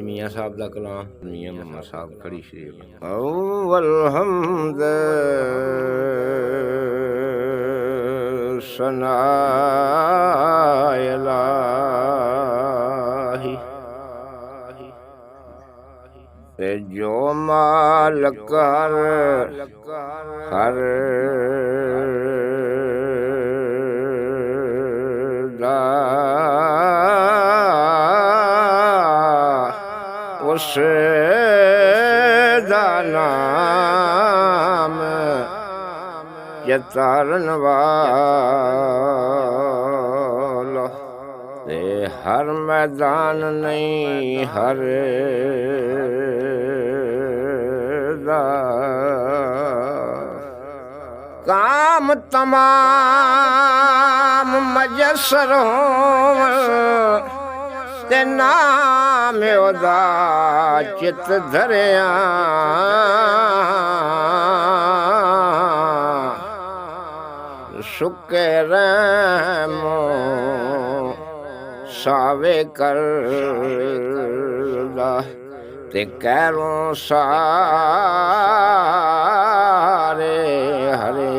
ਮੀਆਂ ਸਾਹਿਬ ਦਾ ਕਲਾਮ ਮੀਆਂ ਮੁਹੰਮਦ ਸਾਹਿਬ ਖੜੀ ਸ਼ਰੀਫ ਅਵਲ ਹਮਦ ਸਨਾ ਇਲਾਹੀ ਤੇ ਜੋ ਮਾਲਕ ਹਰ ਦਾ ਉਸ ਦਾ ਨਾਮ ਜਤਾਰਨ ਵਾਲਾ ਤੇ ਹਰ ਮੈਦਾਨ ਨਹੀਂ ਹਰ ਦਾ काम तमाम मजसर होवन ते नाम ओदा चित धरिया सुके रहमो सावे करदा ते कैरों सारे हरे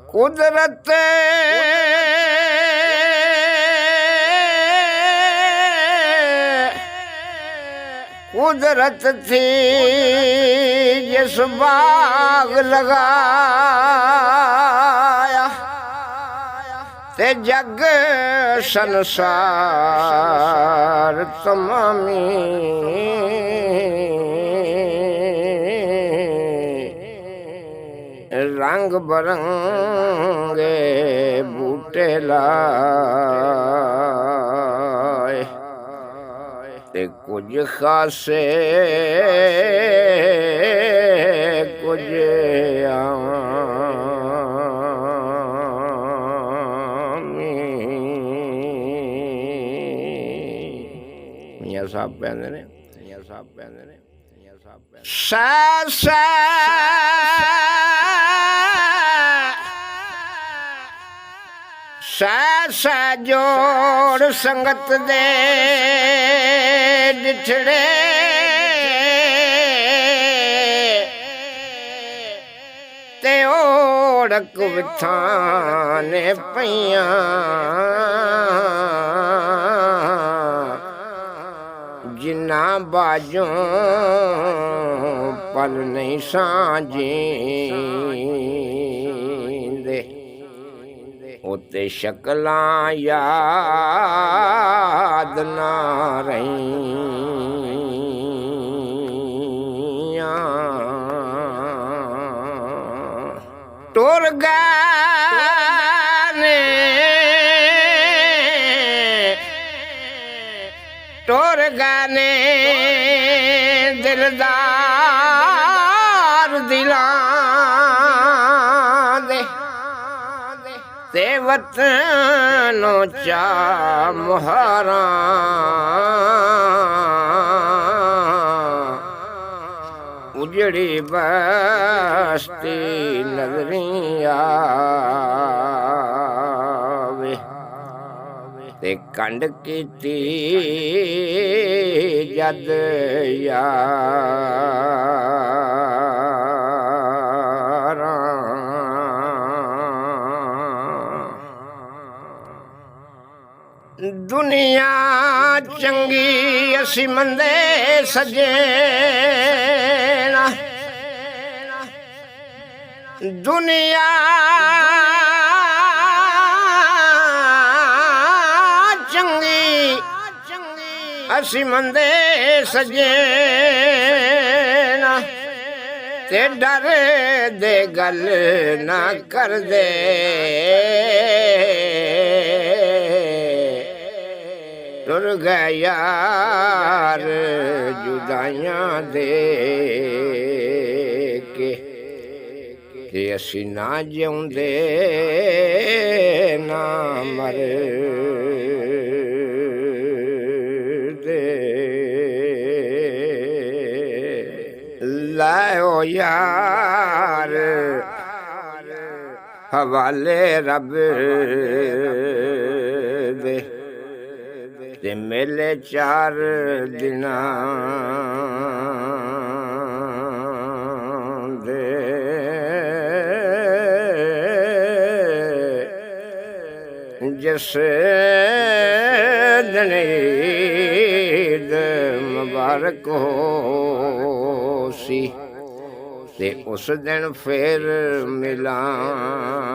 कुदरत कुदरत थी जिस बाग लगाया ते जग संसार तमामी रंग बरंगे बूटे लाए ते कुछ खासे कुछ मियां साहब कहते ने सै जोड़ संगत दे डिठड़े ते ओढ़क विथाने पईयां जिन्ना बाजों पल नहीं सांझींदे उते शक्लां याद ना रहियां टुर गए टुर गए दिलदार दिलां दे ते वतनों चा मुहारां उजड़ी बस्ती नजरिया ते कंड कीती जद दुनिया चंगी असी मंदे सजेना दुनिया चंगी असी मंदे सजेना ते डर दे गल ना कर दे टुर गए यार जुदाइयां दे के असी ना जिउंदे ना मरदे लाओ यार ਹਵਾਲੇ ਰੱਬ ਦੇ ਤੇ ਮੇਲੇ 4 ਦਿਨਾਂ ਦੇ ਜਿਸ ਦਿਨ ਈਦ ਮੁਬਾਰਕ ਹੋ ਸੀ ਤੇ ਉਸ ਦਿਨ ਫੇਰ ਮਿਲਾਂਗੇ